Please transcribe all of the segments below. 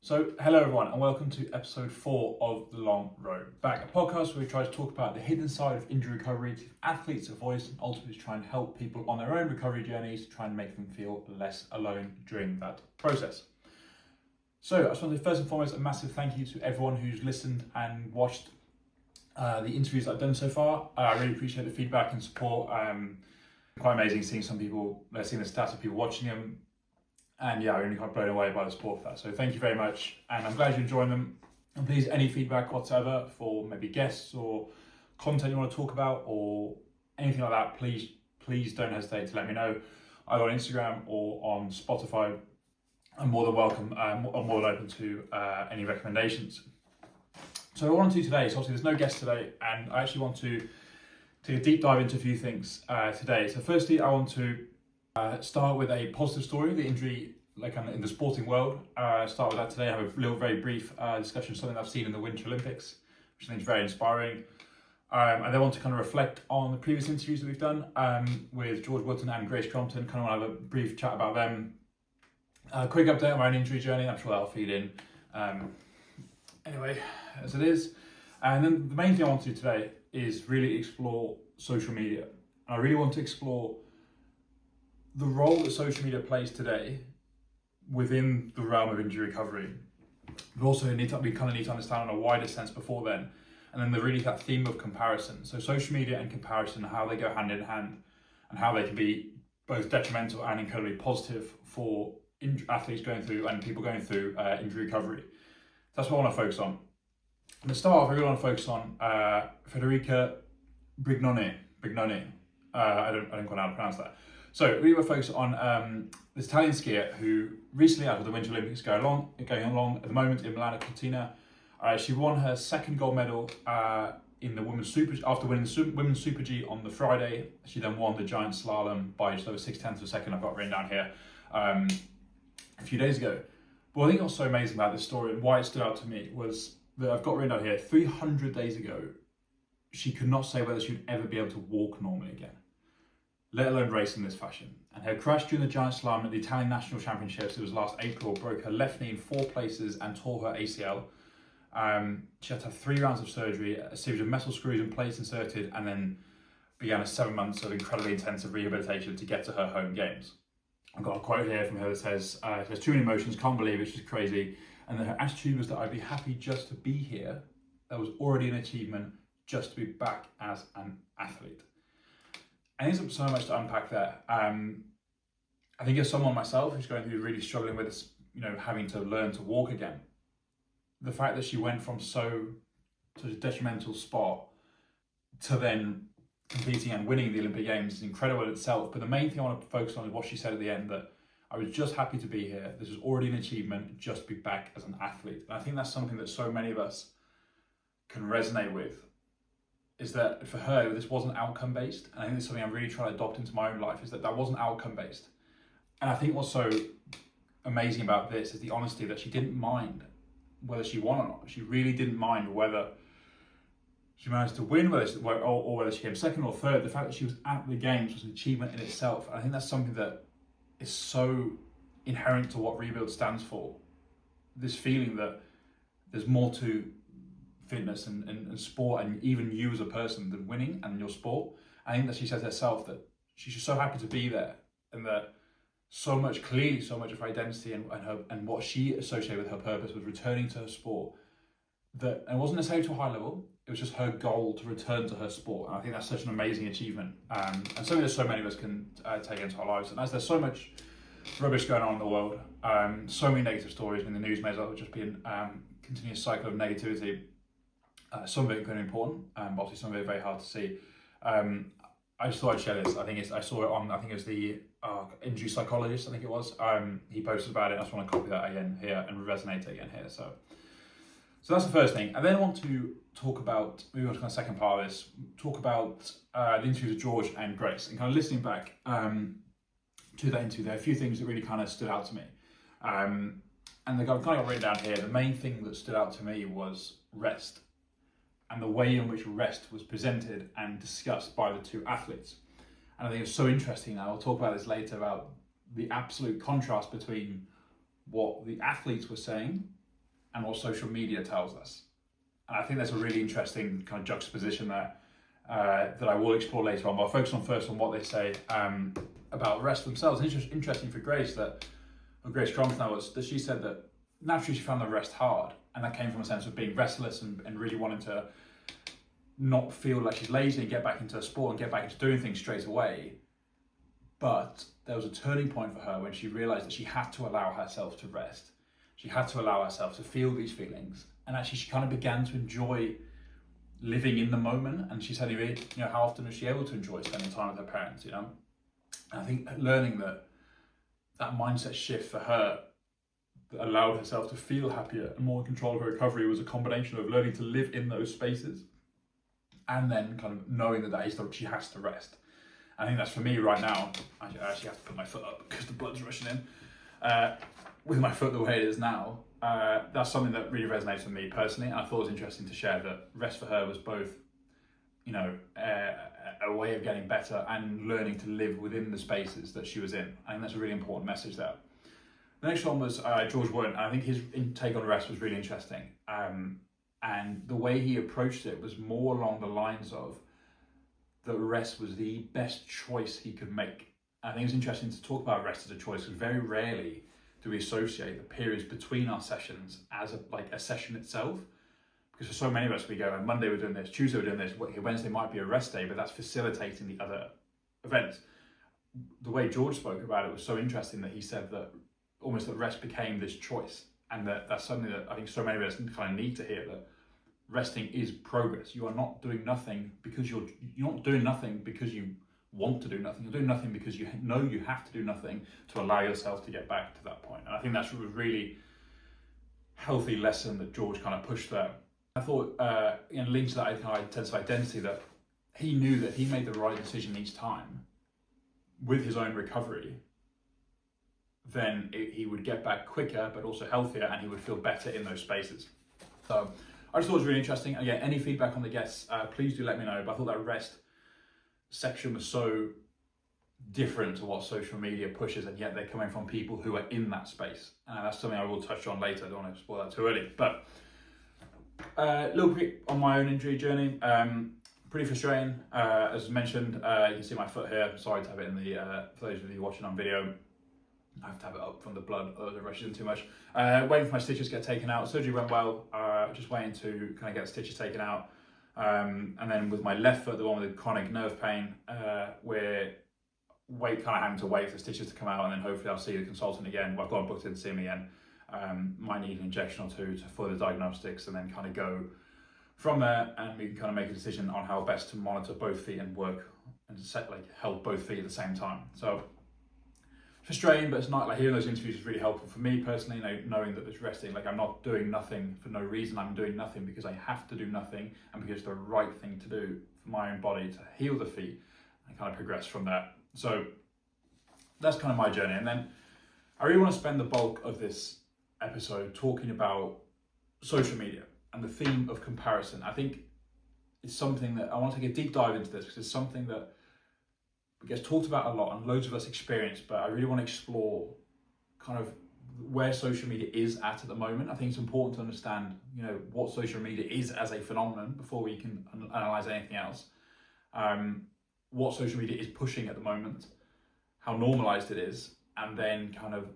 So, hello everyone, and welcome to episode 4 of The Long Road Back, a podcast where we try to talk about the hidden side of injury recovery, to give athletes a voice, and ultimately try and help people on their own recovery journeys to try and make them feel less alone during that process. So, I just want to first and foremost a massive thank you to everyone who's listened and watched the interviews that I've done so far. I really appreciate the feedback and support. Quite amazing seeing some people, seeing the stats of people watching them. And yeah, I'm really quite blown away by the support for that. So thank you very much. And I'm glad you're enjoying them. And please, any feedback whatsoever for maybe guests or content you want to talk about or anything like that, please don't hesitate to let me know either on Instagram or on Spotify. I'm more than welcome. I'm more than open to any recommendations. So what I want to do today, so obviously there's no guest today, and I actually want to take a deep dive into a few things today. So firstly, I want to start with a positive story, the injury in the sporting world. Start with that today. I have a little very brief discussion of something I've seen in the Winter Olympics, which I think is very inspiring. And then I want to kind of reflect on the previous interviews that we've done with George Wootton and Grace Crompton, kind of want to have a brief chat about them. A quick update on my own injury journey, I'm sure that'll feed in. Anyway, as it is. And then the main thing I want to do today is really explore social media. And I really want to explore the role that social media plays today within the realm of injury recovery, but also we kind of need to understand on a wider sense before then, and then that theme of comparison. So social media and comparison, how they go hand in hand, and how they can be both detrimental and incredibly positive for athletes going through and people going through injury recovery. That's what I want to focus on. And to start off, I really want to focus on Federica Brignone. I don't quite know how to pronounce that. So we were focused on this Italian skier who recently, after the Winter Olympics going along at the moment in Milano Cortina, she won her second gold medal in the women's super. After winning the women's Super G on the Friday, she then won the giant slalom by just over 0.6 of a second. I've got written down here a few days ago. But I think what's so amazing about this story and why it stood out to me was that I've got written down here 300 days ago, she could not say whether she would ever be able to walk normally again, let alone race in this fashion. And her crash during the giant slalom at the Italian National Championships, it was last April, broke her left knee in 4 places and tore her ACL. She had to have 3 rounds of surgery, a series of metal screws and plates inserted, and then began a 7 months of incredibly intensive rehabilitation to get to her home games. I've got a quote here from her that says, she has too many emotions, can't believe it, she's crazy. And then her attitude was that I'd be happy just to be here. That was already an achievement, just to be back as an athlete. And there's so much to unpack there. I think as someone myself who's going through really struggling with this, having to learn to walk again, the fact that she went from such a detrimental spot to then competing and winning the Olympic Games is incredible in itself. But the main thing I want to focus on is what she said at the end, that I was just happy to be here. This was already an achievement, just to be back as an athlete. And I think that's something that so many of us can resonate with. Is that for her, this wasn't outcome based. And I think it's something I'm really trying to adopt into my own life, is that wasn't outcome based. And I think what's so amazing about this is the honesty that she didn't mind whether she won or not. She really didn't mind whether she managed to win, or whether she came second or third. The fact that she was at the games was an achievement in itself. And I think that's something that is so inherent to what Rebuild stands for. This feeling that there's more to fitness and sport and even you as a person than winning and your sport. I think that she says herself that she's just so happy to be there, and that so much of her identity and what she associated with her purpose was returning to her sport. And it wasn't necessarily to a high level, it was just her goal to return to her sport. And I think that's such an amazing achievement, and something that so many of us can take into our lives. And as there's so much rubbish going on in the world, so many negative stories in the news, may as well just be a continuous cycle of negativity. Some of it incredibly important, but obviously some of it very hard to see. I just thought I'd share this. I saw it on, it was the injury psychologist, it was. He posted about it. I just want to copy that again here and resonate it again here. So that's the first thing. And then I want to talk about, moving on to the second part of this, talk about the interviews with George and Grace, and kind of listening back to that interview. There are a few things that really kind of stood out to me. And I've kind of got written down here. The main thing that stood out to me was rest, and the way in which rest was presented and discussed by the two athletes. And I think it's so interesting now, I'll talk about this later, about the absolute contrast between what the athletes were saying and what social media tells us. And I think there's a really interesting kind of juxtaposition there that I will explore later on. But I'll focus on first on what they say about rest themselves. It's just interesting for Grace Grace Cromsnell was that she said that naturally she found the rest hard, and that came from a sense of being restless and really wanting to not feel like she's lazy and get back into a sport and get back into doing things straight away. But there was a turning point for her when she realised that she had to allow herself to rest. She had to allow herself to feel these feelings, and actually she kind of began to enjoy living in the moment. And she said, how often was she able to enjoy spending time with her parents, And I think learning that mindset shift for her that allowed herself to feel happier and more in control of her recovery was a combination of learning to live in those spaces and then kind of knowing that she has to rest. I think that's for me right now. I actually have to put my foot up because the blood's rushing in. With my foot the way it is now, that's something that really resonates with me personally. And I thought it was interesting to share that rest for her was both, a way of getting better and learning to live within the spaces that she was in. I think that's a really important message there. The next one was George Wooden, and I think his take on rest was really interesting. And the way he approached it was more along the lines of that rest was the best choice he could make. I think it's interesting to talk about rest as a choice, because very rarely do we associate the periods between our sessions as a session itself. Because for so many of us, we go, on Monday we're doing this, Tuesday we're doing this, Wednesday might be a rest day, but that's facilitating the other events. The way George spoke about it was so interesting that he said that almost that rest became this choice, and that's something that I think so many of us kind of need to hear, that resting is progress. You are not doing nothing because you're not doing nothing because you want to do nothing. You're doing nothing because you know you have to do nothing to allow yourself to get back to that point. And I think that's a really healthy lesson that George kind of pushed there. I thought, linked to that kind of sense of identity, that he knew that he made the right decision each time with his own recovery, then he would get back quicker, but also healthier, and he would feel better in those spaces. So I just thought it was really interesting. Again, any feedback on the guests, please do let me know. But I thought that rest section was so different to what social media pushes, and yet they're coming from people who are in that space. And that's something I will touch on later. I don't want to spoil that too early. But a little quick on my own injury journey. Pretty frustrating. As mentioned, you can see my foot here. Sorry to have it in the, for those of you watching on video, I have to have it up from the blood, otherwise it rushes in too much. Waiting for my stitches to get taken out. Surgery went well, just waiting to kind of get the stitches taken out. And then with my left foot, the one with the chronic nerve pain, we're having to wait for the stitches to come out, and then hopefully I'll see the consultant again. Well, I've got booked in to see him again. Might need an injection or two for the diagnostics, and then kind of go from there, and we can kind of make a decision on how best to monitor both feet and work and help both feet at the same time. So frustrating, but it's not hearing those interviews is really helpful for me personally, knowing that there's resting, I'm not doing nothing for no reason. I'm doing nothing because I have to do nothing, and because it's the right thing to do for my own body to heal the feet and kind of progress from there. So that's kind of my journey. And then I really want to spend the bulk of this episode talking about social media and the theme of comparison. I think it's something that I want to take a deep dive into this, because it's something that gets talked about a lot and loads of us experience, but I really want to explore kind of where social media is at the moment. I think it's important to understand, what social media is as a phenomenon before we can analyze anything else. What social media is pushing at the moment, how normalized it is, and then kind of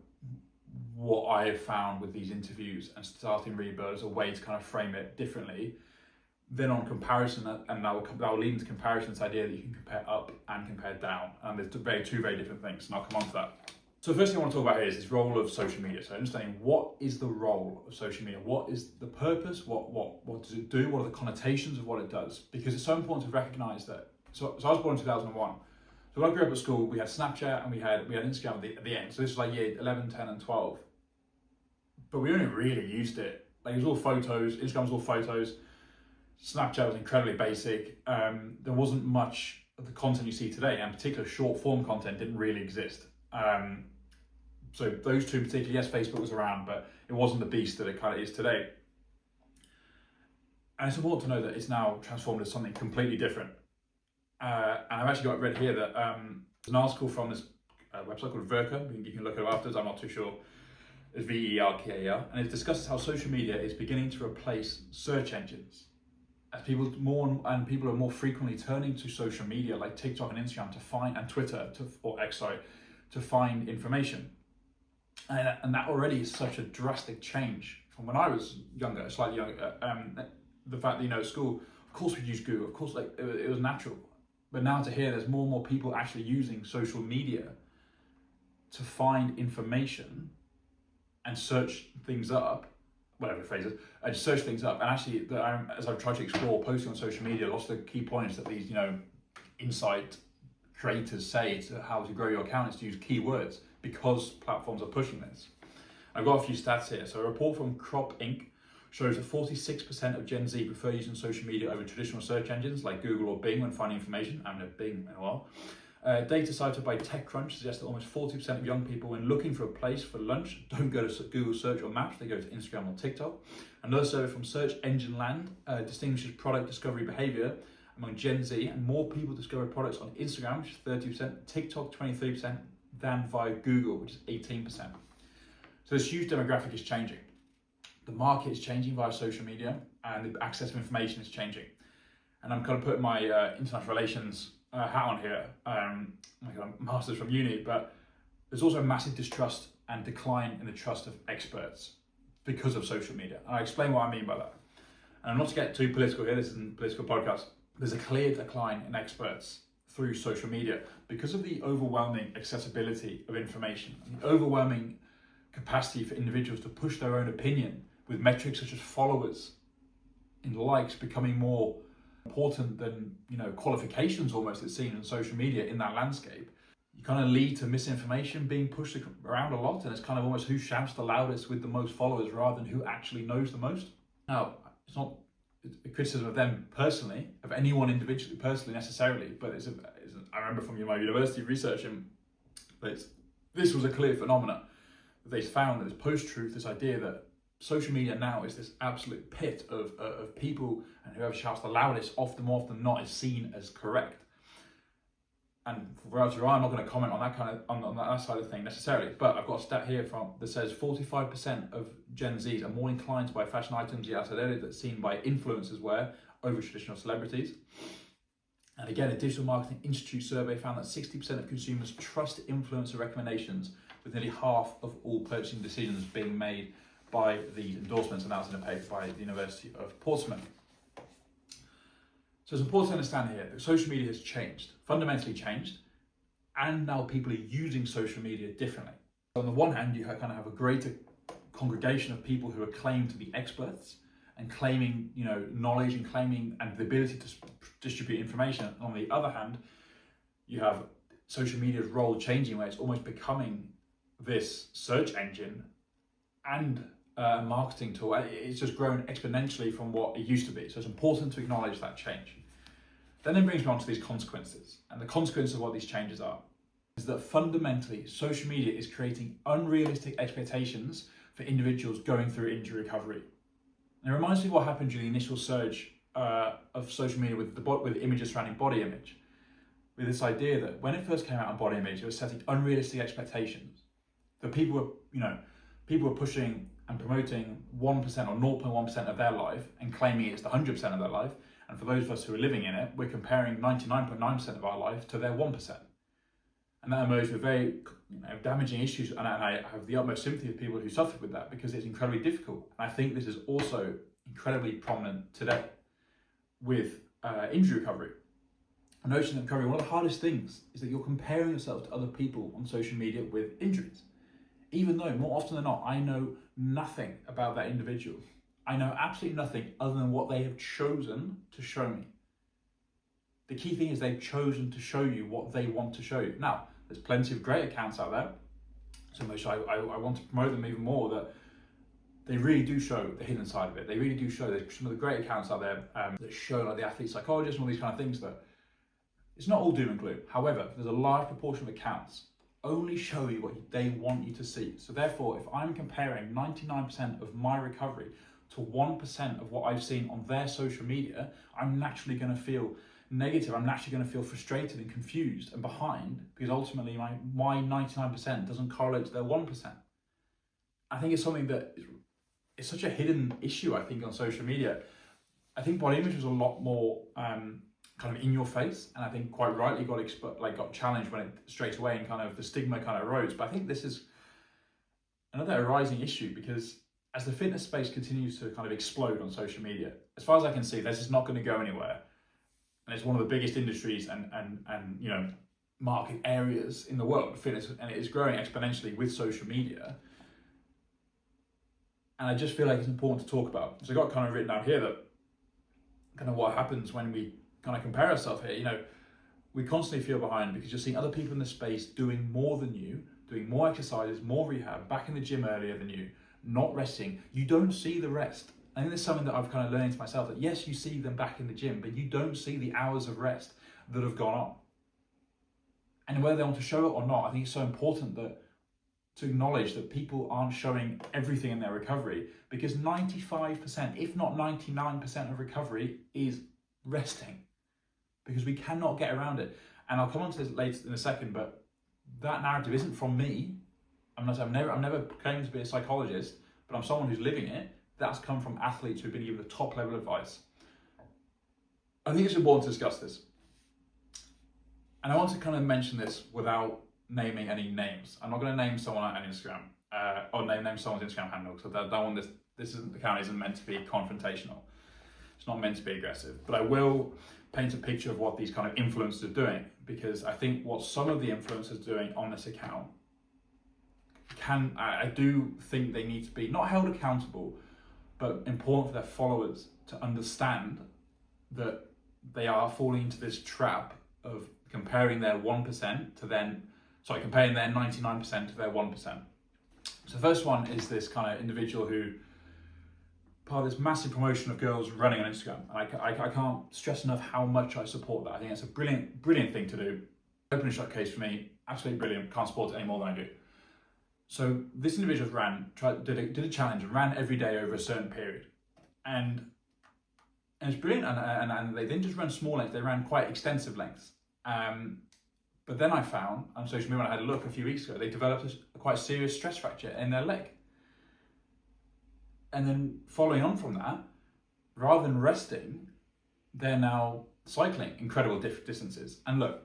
what I have found with these interviews and starting Rebirth as a way to kind of frame it differently. Then on comparison, and that will lead into comparison, this idea that you can compare up and compare down, and there's two very different things, and I'll come on to that. So the first thing I want to talk about here is this role of social media. So understanding what is the role of social media, what is the purpose, what does it do, what are the connotations of what it does, because it's so important to recognize that. So I was born in 2001. So when I grew up at school, we had Snapchat and we had Instagram at the end. So this was year 11, 10 and 12. But we only really used it. It was all photos, Instagram was all photos. Snapchat was incredibly basic. There wasn't much of the content you see today, and particular short form content didn't really exist. So those two in particular, yes, Facebook was around, but it wasn't the beast that it kind of is today. And it's important to know that it's now transformed into something completely different. And I've actually read here that there's an article from this website called Verka. You can look it up afterwards, I'm not too sure. is VERKAL, and it discusses how social media is beginning to replace search engines. As people are more frequently turning to social media like TikTok and Instagram to find, and Twitter or X, to find information. And that already is such a drastic change from when I was younger, slightly younger. The fact that, at school, of course we'd use Google, of course, it was natural. But now to hear there's more and more people actually using social media to find information and search things up, whatever the phrase is, and search things up. And actually, as I've tried to explore posting on social media, lots of the key points that these, insight creators say to how to grow your account is to use keywords, because platforms are pushing this. I've got a few stats here. So a report from Crop Inc. shows that 46% of Gen Z prefer using social media over traditional search engines like Google or Bing when finding information. I haven't had Bing in a while. Data cited by TechCrunch suggests that almost 40% of young people, when looking for a place for lunch, don't go to Google search or Maps, they go to Instagram or TikTok. Another survey from Search Engine Land distinguishes product discovery behavior among Gen Z, and more people discover products on Instagram, which is 30%, TikTok 23%, than via Google, which is 18%. So this huge demographic is changing. The market is changing via social media, and the access to information is changing. And I'm kind of putting my international relations hat on here, like a master's from uni, but there's also a massive distrust and decline in the trust of experts because of social media. And I'll explain what I mean by that. And not to get too political here, this isn't a political podcast. There's a clear decline in experts through social media because of the overwhelming accessibility of information, and the overwhelming capacity for individuals to push their own opinion, with metrics such as followers and likes becoming more important than qualifications almost, it's seen in social media in that landscape. You kind of lead to misinformation being pushed around a lot, and it's kind of almost who shouts the loudest with the most followers rather than who actually knows the most. Now, it's not a criticism of them personally, of anyone individually personally necessarily, but I remember from my university researching that this was a clear phenomenon that they found, that this post-truth, this idea that social media now is this absolute pit of people, and whoever shouts the loudest often more often than not is seen as correct. And for I'm not going to comment on that on that side of thing necessarily, but I've got a stat here that says 45% of Gen Zs are more inclined to buy fashion items, that's seen by influencers wear over traditional celebrities. And again, a Digital Marketing Institute survey found that 60% of consumers trust influencer recommendations, with nearly half of all purchasing decisions being made by these endorsements, and that was in a paper by the University of Portsmouth. So it's important to understand here that social media has changed, fundamentally changed, and now people are using social media differently. So on the one hand, you kind of have a greater congregation of people who are claimed to be experts and claiming, knowledge and claiming and the ability to distribute information. And on the other hand, you have social media's role changing, where it's almost becoming this search engine and marketing tool. It's just grown exponentially from what it used to be. So it's important to acknowledge that change. Then it brings me on to these consequences. And the consequences of what these changes are is that fundamentally social media is creating unrealistic expectations for individuals going through injury recovery. And it reminds me of what happened during the initial surge of social media with images surrounding body image. With this idea that when it first came out on body image, it was setting unrealistic expectations. That people were pushing and promoting 1% or 0.1% of their life and claiming it's the 100% of their life. And for those of us who are living in it, we're comparing 99.9% of our life to their 1%. And that emerged with very damaging issues. And I have the utmost sympathy with people who suffered with that, because it's incredibly difficult. And I think this is also incredibly prominent today with injury recovery. And notion of recovery, one of the hardest things is that you're comparing yourself to other people on social media with injuries. Even though more often than not, I know nothing about that individual. I know absolutely nothing other than what they have chosen to show me. The key thing is they've chosen to show you what they want to show you. Now, there's plenty of great accounts out there, so much I want to promote them even more, that they really do show the hidden side of it. They really do show, there's some of the great accounts out there that show, like the athlete psychologist and all these kind of things, that it's not all doom and gloom. However, there's a large proportion of accounts only show you what they want you to see. So therefore, if I'm comparing 99% of my recovery to 1% of what I've seen on their social media, I'm naturally going to feel negative. I'm naturally going to feel frustrated and confused and behind, because ultimately my 99% doesn't correlate to their 1%. I think it's something that is such a hidden issue, I think, on social media. I think body image was a lot more kind of in your face, and I think quite rightly got challenged when it straight away, and kind of the stigma kind of rose. But I think this is another arising issue, because as the fitness space continues to kind of explode on social media, as far as I can see, this is not going to go anywhere, and it's one of the biggest industries and you know, market areas in the world, fitness, and it is growing exponentially with social media. And I just feel like it's important to talk about. So I got kind of written down here that kind of what happens when we kind of compare ourselves here. You know, we constantly feel behind because you're seeing other people in the space doing more than you, doing more exercises, more rehab, back in the gym earlier than you, not resting. You don't see the rest. I think that's something that I've kind of learned to myself, that yes, you see them back in the gym, but you don't see the hours of rest that have gone on. And whether they want to show it or not, I think it's so important to acknowledge that people aren't showing everything in their recovery, because 95%, if not 99% of recovery is resting, because we cannot get around it. And I'll come on to this later in a second, but that narrative isn't from me. I'm never claiming to be a psychologist, but I'm someone who's living it. That's come from athletes who've been given the top level advice. I think it's important to discuss this. And I want to kind of mention this without naming any names. I'm not going to name someone on Instagram or name someone's Instagram handle, because that one, this account isn't meant to be confrontational. It's not meant to be aggressive, but I will paint a picture of what these kind of influencers are doing, because I think what some of the influencers are doing on this account I do think they need to be not held accountable, but important for their followers to understand that they are falling into this trap of comparing their 1% to comparing their 99% to their 1%. So the first one is this kind of individual who, part of this massive promotion of girls running on Instagram. And I can't stress enough how much I support that. I think it's a brilliant thing to do. Open and shut case for me, absolutely brilliant. Can't support it any more than I do. So this individual did a challenge and ran every day over a certain period. And it's brilliant. And they didn't just run small lengths, they ran quite extensive lengths. But then I found on social media, when I had a look a few weeks ago, they developed a quite serious stress fracture in their leg. And then following on from that, rather than resting, they're now cycling incredible distances. And look,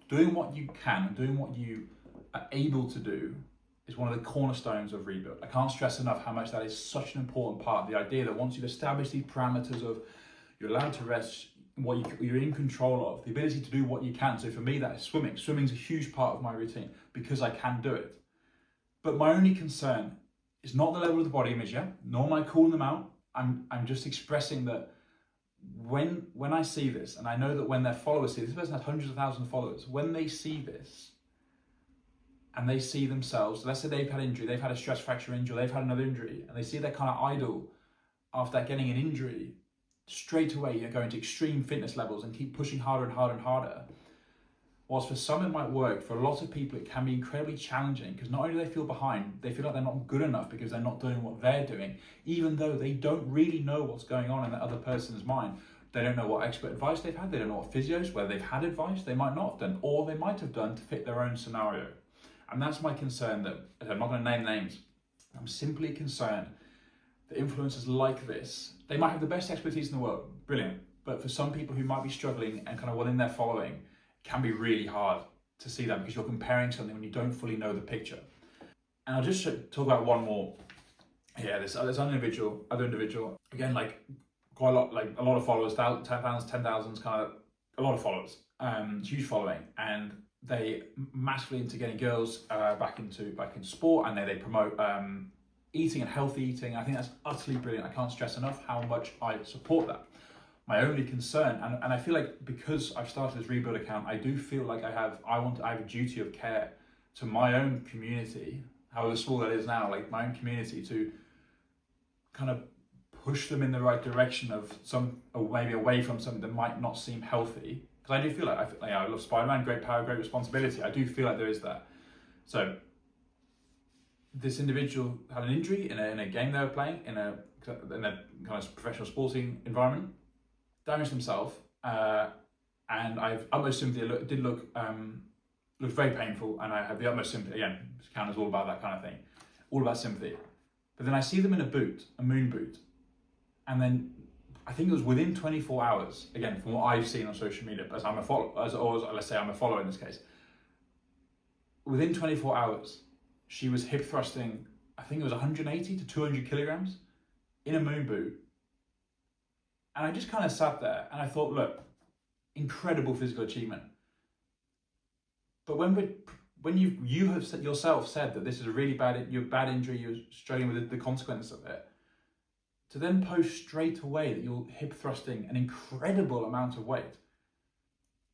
doing what you can, doing what you are able to do is one of the cornerstones of rebuild. I can't stress enough how much that is such an important part. The idea that once you've established these parameters of you're allowed to rest, what you're in control of, the ability to do what you can. So for me, that is swimming. Swimming's a huge part of my routine because I can do it. But my only concern is not the level of the body image, nor am I calling them out. I'm just expressing that when I see this, and I know that when their followers see this person has hundreds of thousands of followers, when they see this and they see themselves, let's say they've had injury, they've had a stress fracture injury, they've had another injury, and they see their kind of idol after getting an injury, straight away you're going to extreme fitness levels and keep pushing harder and harder and harder. Whilst for some it might work, for a lot of people it can be incredibly challenging, because not only do they feel behind, they feel like they're not good enough because they're not doing what they're doing, even though they don't really know what's going on in that other person's mind. They don't know what expert advice they've had, they don't know what physios, whether they've had advice, they might not have done, or they might have done to fit their own scenario. And that's my concern, that I'm not going to name names. I'm simply concerned that influencers like this, they might have the best expertise in the world, brilliant, but for some people who might be struggling and kind of within their following, it can be really hard to see that, because you're comparing something when you don't fully know the picture. And I'll just talk about one more. Yeah, this other individual, again, like quite a lot, like a lot of followers, 10,000, 10,000, kind of a lot of followers, huge following, and they massively into getting girls back into sport, and they promote eating and healthy eating. I think that's utterly brilliant. I can't stress enough how much I support that. My only concern, and I feel like because I've started this rebuild account, I do feel like I have a duty of care to my own community, however small that is now, like my own community, to kind of push them in the right direction of maybe away from something that might not seem healthy. Because I do feel like I love Spider-Man, great power, great responsibility. I do feel like there is that. So this individual had an injury in a game they were playing in a kind of professional sporting environment, damaged himself, and I've utmost sympathy. It did look very painful, and I have the utmost sympathy. Again, this account is all about that kind of thing, all about sympathy. But then I see them in a moon boot, and then I think it was within 24 hours, again, from what I've seen on social media, as I'm a follower, or let's say I'm a follower in this case, within 24 hours, she was hip thrusting, I think it was 180 to 200 kilograms in a moon boot. And I just kind of sat there and I thought, look, incredible physical achievement. But when you have yourself said that this is a really bad injury, you're struggling with the consequences of it, to then post straight away that you're hip thrusting an incredible amount of weight,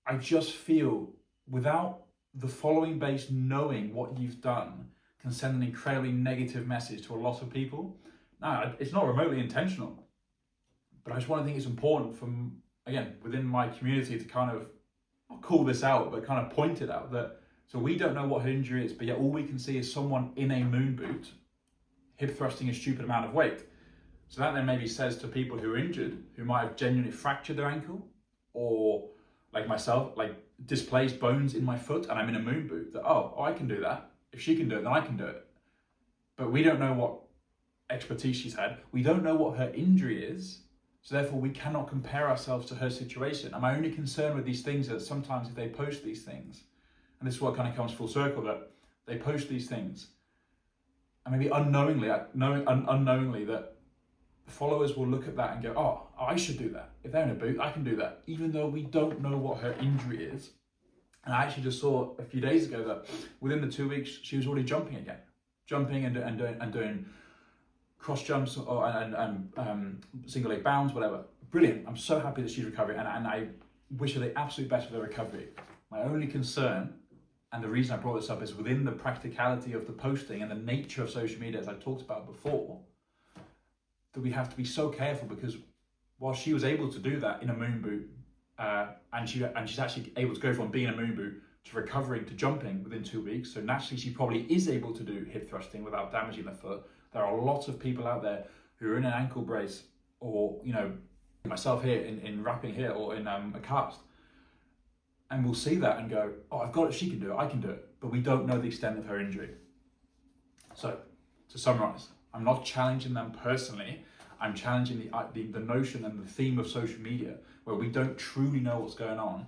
I just feel, without the following base knowing what you've done, can send an incredibly negative message to a lot of people. Now, it's not remotely intentional, but I just want to think it's important from, again, within my community to kind of, not call this out, but kind of point it out that, so we don't know what her injury is, but yet all we can see is someone in a moon boot hip thrusting a stupid amount of weight. So that then maybe says to people who are injured, who might have genuinely fractured their ankle, or like myself, like displaced bones in my foot and I'm in a moon boot, that, oh, I can do that. If she can do it, then I can do it. But we don't know what expertise she's had. We don't know what her injury is. So therefore we cannot compare ourselves to her situation. And my only concern with these things is that sometimes if they post these things, and this is what kind of comes full circle, that they post these things, and maybe unknowingly that followers will look at that and go, oh, I should do that. If they're in a boot, I can do that. Even though we don't know what her injury is. And I actually just saw a few days ago that within the 2 weeks, she was already jumping again. Jumping and doing cross jumps and single leg bounds, whatever. Brilliant. I'm so happy that she's recovering, and I wish her the absolute best with her recovery. My only concern, and the reason I brought this up, is within the practicality of the posting and the nature of social media, as I talked about before, that we have to be so careful, because while she was able to do that in a moon boot, and she's actually able to go from being in a moon boot to recovering to jumping within 2 weeks, so naturally she probably is able to do hip thrusting without damaging the foot. There are lots of people out there who are in an ankle brace, or, you know, myself here in wrapping here, or in a cast, and we'll see that and go, oh, I've got it, she can do it, I can do it, but we don't know the extent of her injury. So, to summarize, I'm not challenging them personally, I'm challenging the notion and the theme of social media, where we don't truly know what's going on,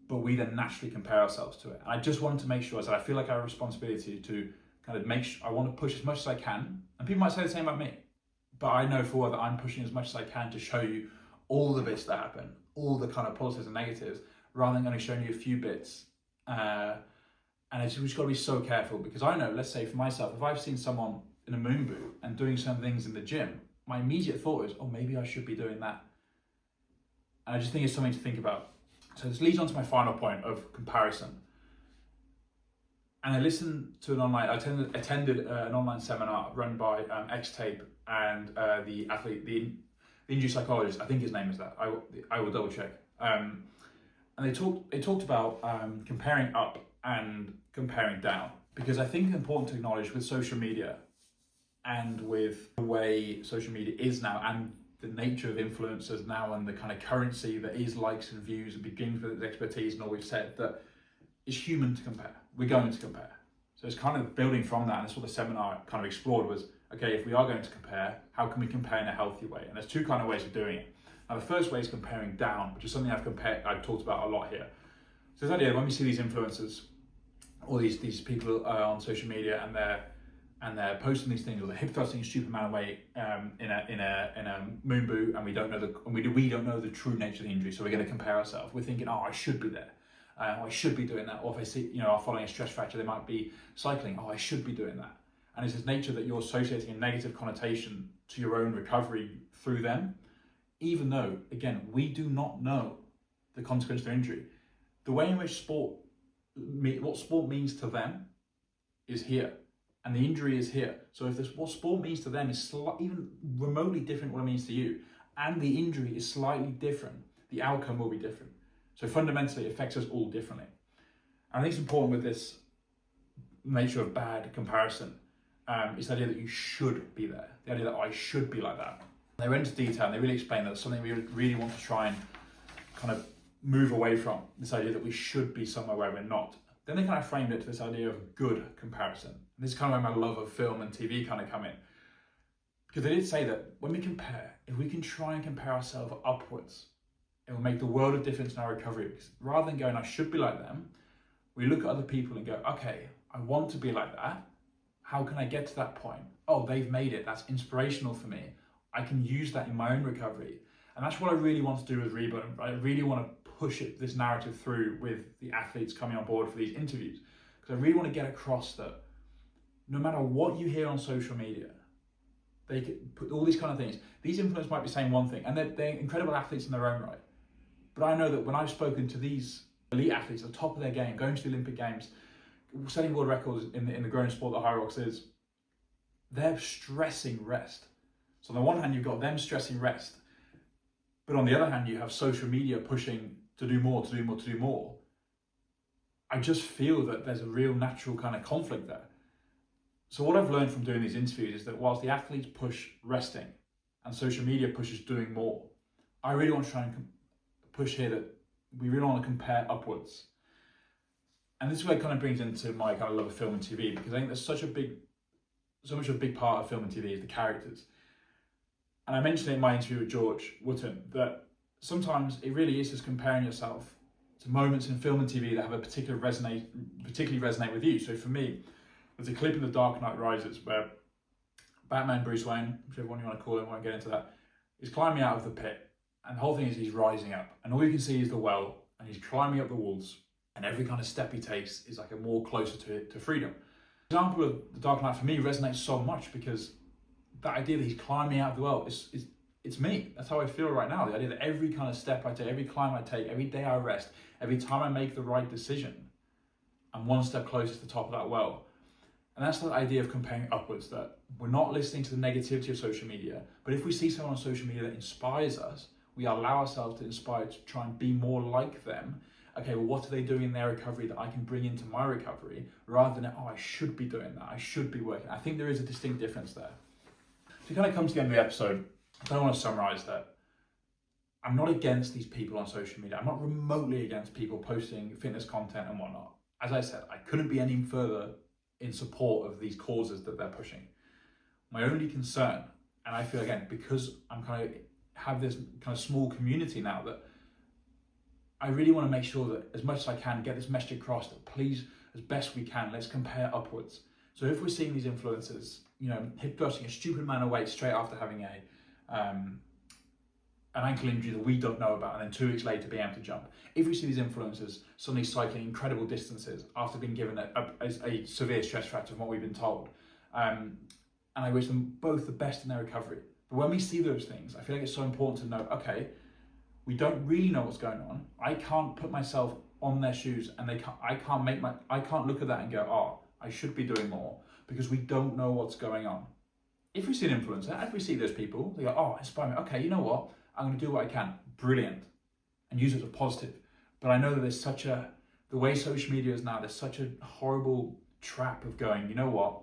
but we then naturally compare ourselves to it. And I just wanted to make sure that I feel like I have a responsibility to kind of make sure, I want to push as much as I can, and people might say the same about me, but I know for that I'm pushing as much as I can to show you all the bits that happen, all the kind of positives and negatives, rather than only showing you a few bits. And we've just got to be so careful, because I know, let's say for myself, if I've seen someone in a moon boot and doing some things in the gym, my immediate thought is, oh, maybe I should be doing that. And I just think it's something to think about. So this leads on to my final point of comparison. And I listened to I attended an online seminar run by X-Tape and the athlete, the injury psychologist, I think his name is that, I will double check. And they talked about comparing up and comparing down, because I think it's important to acknowledge with social media and with the way social media is now, and the nature of influencers now, and the kind of currency that is likes and views, and begins with expertise and all we've said, that it's human to compare. We're going to compare. So it's kind of building from that, and that's what the seminar kind of explored was, okay, if we are going to compare, how can we compare in a healthy way? And there's two kind of ways of doing it. Now the first way is comparing down, which is something I've talked about a lot here. So this idea, when we see these influencers, or these people on social media, and they're posting these things, or they're hip thrusting a stupid amount of weight in a moon boot, and we don't know the true nature of the injury, so we're going to compare ourselves. We're thinking, oh, I should be there. I should be doing that. Or if I see, are following a stress fracture, they might be cycling. Oh, I should be doing that. And it's this nature that you're associating a negative connotation to your own recovery through them, even though, again, we do not know the consequence of their injury. The way in which what sport means to them is here, and the injury is here. So if what sport means to them is even remotely different what it means to you, and the injury is slightly different, the outcome will be different. So fundamentally, it affects us all differently. And I think it's important with this nature of bad comparison, is the idea that you should be there, the idea that I should be like that. They went into detail and they really explained that it's something we really want to try and kind of move away from, this idea that we should be somewhere where we're not. Then they kind of framed it to this idea of good comparison. And this is kind of where my love of film and TV kind of come in. Because they did say that when we compare, if we can try and compare ourselves upwards, it will make the world of difference in our recovery. Because rather than going, I should be like them, we look at other people and go, okay, I want to be like that. How can I get to that point? Oh, they've made it. That's inspirational for me. I can use that in my own recovery. And that's what I really want to do with Rebuild. I really want to push this narrative through with the athletes coming on board for these interviews. Because I really want to get across that no matter what you hear on social media, they could put all these kind of things. These influencers might be saying one thing, and they're incredible athletes in their own right. But I know that when I've spoken to these elite athletes at the top of their game, going to the Olympic Games, setting world records in the growing sport that Hyrox is, they're stressing rest. So on the one hand, you've got them stressing rest, but on the other hand, you have social media pushing to do more, to do more, to do more. I just feel that there's a real natural kind of conflict there. So what I've learned from doing these interviews is that whilst the athletes push resting and social media pushes doing more, I really want to try and push here that we really want to compare upwards. And this is where it kind of brings into my kind of love of film and TV, because I think there's so much of a big part of film and TV is the characters. And I mentioned it in my interview with George Wotton that sometimes it really is just comparing yourself to moments in film and TV that have a particularly resonate with you. So for me, there's a clip in The Dark Knight Rises where Batman, Bruce Wayne, whichever one you want to call him, I won't get into that, is climbing out of the pit. And the whole thing is he's rising up. And all you can see is the well, and he's climbing up the walls. And every kind of step he takes is like a more closer to freedom. The example of The Dark Knight for me resonates so much because that idea that he's climbing out of the well, it's me. That's how I feel right now. The idea that every kind of step I take, every climb I take, every day I rest, every time I make the right decision, I'm one step closer to the top of that well. And that's the idea of comparing upwards, that we're not listening to the negativity of social media, but if we see someone on social media that inspires us, we allow ourselves to inspire to try and be more like them. Okay, well, what are they doing in their recovery that I can bring into my recovery, rather than, oh, I should be doing that, I should be working. I think there is a distinct difference there. To kind of come to the end of the episode, I want to summarize that I'm not against these people on social media. I'm not remotely against people posting fitness content and whatnot. As I said, I couldn't be any further in support of these causes that they're pushing. My only concern, and I feel again, because I'm kind of have this kind of small community now, that I really want to make sure that as much as I can get this message across, that please, as best we can, let's compare upwards. So if we're seeing these influencers, hip thrusting a stupid amount of weight straight after having an ankle injury that we don't know about, and then 2 weeks later being able to jump. If we see these influencers suddenly cycling incredible distances after being given a severe stress fracture from what we've been told, and I wish them both the best in their recovery. But when we see those things, I feel like it's so important to know, okay, we don't really know what's going on. I can't put myself on their shoes, and I can't look at that and go, oh, I should be doing more, because we don't know what's going on. If we see an influencer, if we see those people, they go, oh, inspire me. Okay, you know what? I'm going to do what I can. Brilliant. And use it as a positive. But I know that there's the way social media is now, there's such a horrible trap of going, you know what?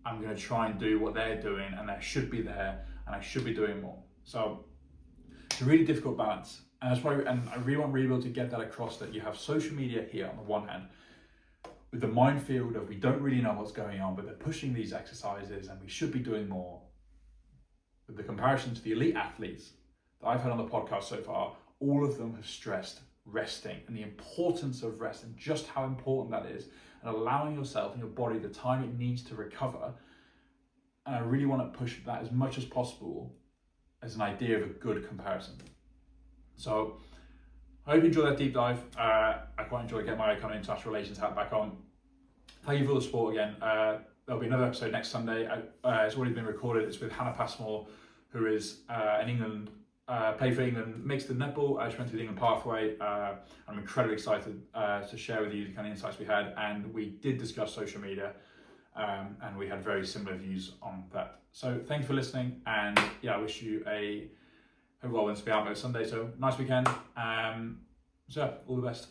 I'm going to try and do what they're doing, and I should be there, and I should be doing more. So it's a really difficult balance. And that's why, and I really want Rebuild to get that across, that you have social media here on the one hand, with the minefield of we don't really know what's going on, but they're pushing these exercises and we should be doing more. With the comparison to the elite athletes that I've had on the podcast so far, all of them have stressed resting and the importance of rest and just how important that is, and allowing yourself and your body the time it needs to recover. And I really want to push that as much as possible as an idea of a good comparison. So I hope you enjoyed that deep dive. I quite enjoyed getting my kind of international relations hat back on. Thank you for the support again. There'll be another episode next Sunday. It's already been recorded. It's with Hannah Passmore, who is in England, played for England mixed in netball. She went through the England pathway. I'm incredibly excited to share with you the kind of insights we had. And we did discuss social media, and we had very similar views on that. So thank you for listening. And yeah, I wish you a, hope well wins to be out on Sunday. So nice weekend. So all the best.